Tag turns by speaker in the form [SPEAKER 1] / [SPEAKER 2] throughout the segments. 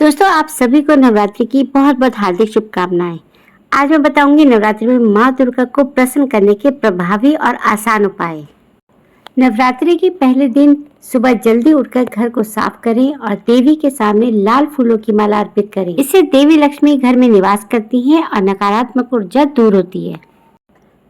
[SPEAKER 1] दोस्तों, आप सभी को नवरात्रि की बहुत बहुत हार्दिक शुभकामनाएं। आज मैं बताऊंगी नवरात्रि में माँ दुर्गा को प्रसन्न करने के प्रभावी और आसान उपाय। नवरात्रि के पहले दिन सुबह जल्दी उठकर घर को साफ करें और देवी के सामने लाल फूलों की माला अर्पित करें। इससे देवी लक्ष्मी घर में निवास करती हैं और नकारात्मक ऊर्जा दूर होती है।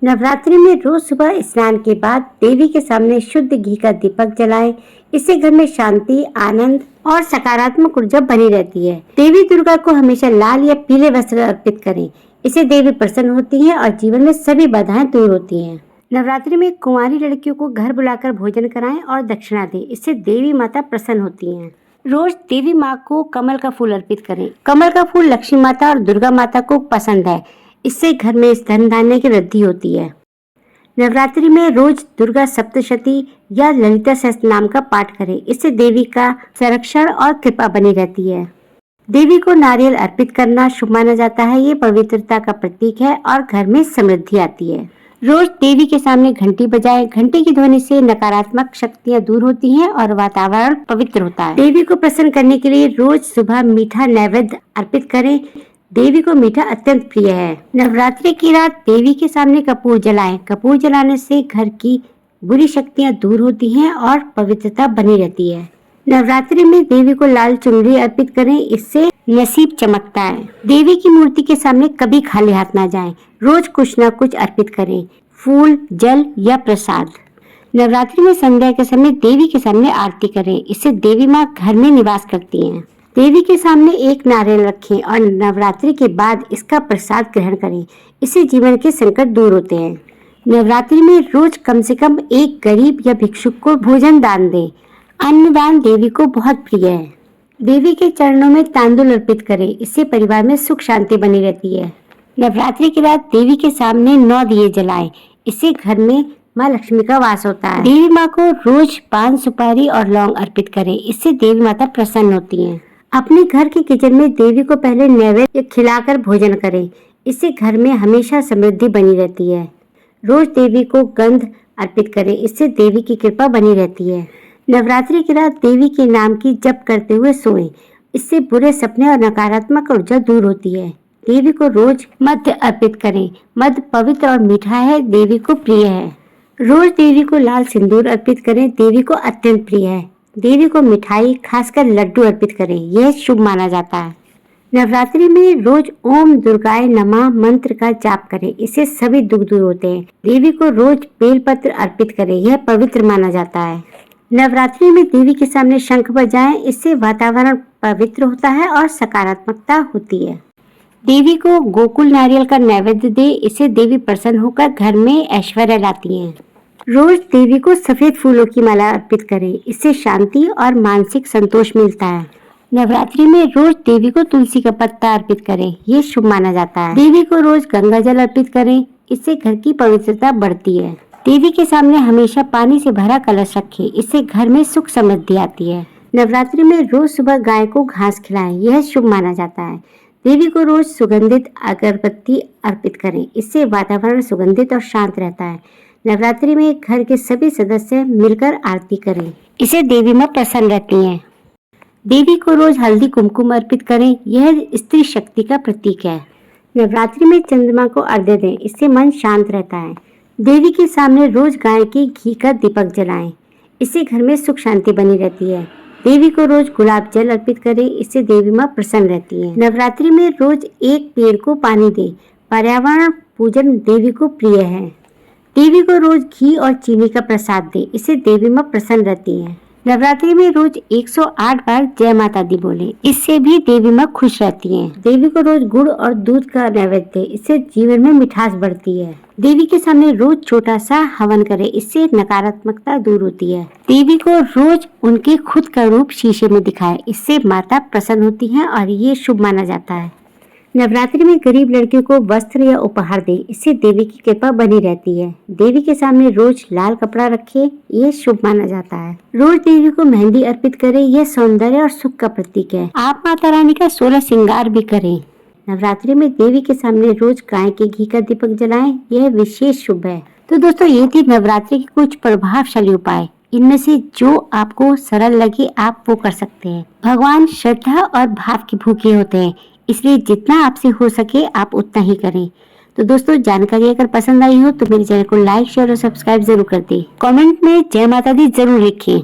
[SPEAKER 1] नवरात्रि में रोज सुबह स्नान के बाद देवी के सामने शुद्ध घी का दीपक जलाएं। इससे घर में शांति, आनंद और सकारात्मक ऊर्जा बनी रहती है। देवी दुर्गा को हमेशा लाल या पीले वस्त्र अर्पित करें। इससे देवी प्रसन्न होती हैं और जीवन में सभी बाधाएं दूर होती हैं। नवरात्रि में कुंवारी लड़कियों को घर बुलाकर भोजन कराएं और दक्षिणा दें। इससे देवी माता प्रसन्न होती हैं। रोज देवी माँ को कमल का फूल अर्पित करें। कमल का फूल लक्ष्मी माता और दुर्गा माता को पसंद है। इससे घर में धन धान्य की वृद्धि होती है। नवरात्रि में रोज दुर्गा सप्तशती या ललिता सहस्त्र नाम का पाठ करें। इससे देवी का संरक्षण और कृपा बनी रहती है। देवी को नारियल अर्पित करना शुभ माना जाता है। ये पवित्रता का प्रतीक है और घर में समृद्धि आती है। रोज देवी के सामने घंटी बजाएं। घंटी की ध्वनि से नकारात्मक शक्तियां दूर होती हैं और वातावरण पवित्र होता है। देवी को प्रसन्न करने के लिए रोज सुबह मीठा नैवेद्य अर्पित करें। देवी को मीठा अत्यंत प्रिय है। नवरात्रि की रात देवी के सामने कपूर जलाएं। कपूर जलाने से घर की बुरी शक्तियां दूर होती हैं और पवित्रता बनी रहती है। नवरात्रि में देवी को लाल चुनरी अर्पित करें। इससे नसीब चमकता है। देवी की मूर्ति के सामने कभी खाली हाथ ना जाएं। रोज कुछ न कुछ अर्पित करें, फूल, जल या प्रसाद। नवरात्रि में संध्या के समय देवी के सामने आरती करें। इससे देवी माँ घर में निवास करती हैं। देवी के सामने एक नारियल रखें और नवरात्रि के बाद इसका प्रसाद ग्रहण करें। इससे जीवन के संकट दूर होते हैं। नवरात्रि में रोज कम से कम एक गरीब या भिक्षुक को भोजन दान दें। अन्नदान देवी को बहुत प्रिय है। देवी के चरणों में तांदुल अर्पित करें। इससे परिवार में सुख शांति बनी रहती है। नवरात्रि की रात देवी के सामने 9 दिए जलाएं। इससे घर में माँ लक्ष्मी का वास होता है। देवी माँ को रोज पान, सुपारी और लौंग अर्पित करें। इससे देवी माता प्रसन्न होती हैं। अपने घर के किचन में देवी को पहले नैवेद्य खिलाकर भोजन करें। इससे घर में हमेशा समृद्धि बनी रहती है। रोज देवी को गंध अर्पित करें। इससे देवी की कृपा बनी रहती है। नवरात्रि की रात देवी के नाम की जप करते हुए सोएं। इससे बुरे सपने और नकारात्मक ऊर्जा दूर होती है। देवी को रोज मद्य अर्पित करें। मद्य पवित्र और मीठा है, देवी को प्रिय है। रोज देवी को लाल सिंदूर अर्पित करें। देवी को अत्यंत प्रिय है। देवी को मिठाई, खासकर लड्डू अर्पित करें। यह शुभ माना जाता है। नवरात्रि में रोज ओम दुर्गाय नमः मंत्र का जाप करें। इससे सभी दुख दूर होते हैं। देवी को रोज बेलपत्र अर्पित करें। यह पवित्र माना जाता है। नवरात्रि में देवी के सामने शंख बजाएं। इससे वातावरण पवित्र होता है और सकारात्मकता होती है। देवी को गोकुल नारियल का नैवेद्य दे। इससे देवी प्रसन्न होकर घर में ऐश्वर्य लाती हैं। रोज देवी को सफेद फूलों की माला अर्पित करें। इससे शांति और मानसिक संतोष मिलता है। नवरात्रि में रोज देवी को तुलसी का पत्ता अर्पित करें। ये शुभ माना जाता है। देवी को रोज गंगा जल अर्पित करें। इससे घर की पवित्रता बढ़ती है। देवी के सामने हमेशा पानी से भरा कलश रखें। इससे घर में सुख समृद्धि आती है। नवरात्रि में रोज सुबह गाय को घास खिलाएं। यह शुभ माना जाता है। देवी को रोज सुगंधित अगरबत्ती अर्पित करें। इससे वातावरण सुगंधित और शांत रहता है। नवरात्रि में घर के सभी सदस्य मिलकर आरती करें। इससे देवी माँ प्रसन्न रहती हैं। देवी को रोज हल्दी कुमकुम अर्पित करें। यह स्त्री शक्ति का प्रतीक है। नवरात्रि में चंद्रमा को अर्घ्य दें। इससे मन शांत रहता है। देवी के सामने रोज गाय के घी का दीपक जलाएं। इससे घर में सुख शांति बनी रहती है। देवी को रोज गुलाब जल अर्पित करें। इससे देवी माँ प्रसन्न रहती है। नवरात्रि में रोज एक पेड़ को पानी दें। पर्यावरण पूजन देवी को प्रिय है। देवी को रोज घी और चीनी का प्रसाद दें। इससे देवी माँ प्रसन्न रहती है। नवरात्रि में रोज 108 बार जय माता दी बोले। इससे भी देवी माँ खुश रहती हैं। देवी को रोज गुड़ और दूध का नैवेद्य दें। इससे जीवन में मिठास बढ़ती है। देवी के सामने रोज छोटा सा हवन करें। इससे नकारात्मकता दूर होती है। देवी को रोज उनके खुद का रूप शीशे में दिखाएं। इससे माता प्रसन्न होती हैं और ये शुभ माना जाता है। नवरात्रि में गरीब लड़कियों को वस्त्र या उपहार दें। इससे देवी की कृपा बनी रहती है। देवी के सामने रोज लाल कपड़ा रखें। यह शुभ माना जाता है। रोज देवी को मेहंदी अर्पित करें। यह सौंदर्य और सुख का प्रतीक है। आप माता रानी का 16 श्रृंगार भी करें। नवरात्रि में देवी के सामने रोज गाय के घी का दीपक जलाएं। यह विशेष शुभ है। तो दोस्तों, ये थी नवरात्रि के कुछ प्रभावशाली उपाय। इनमें से जो आपको सरल लगे आप वो कर सकते हैं। भगवान श्रद्धा और भाव के भूखे होते हैं, इसलिए जितना आपसे हो सके आप उतना ही करें। तो दोस्तों, जानकारी अगर पसंद आई हो तो मेरे चैनल को लाइक, शेयर और सब्सक्राइब जरूर कर दें। कमेंट में जय माता दी जरूर लिखें।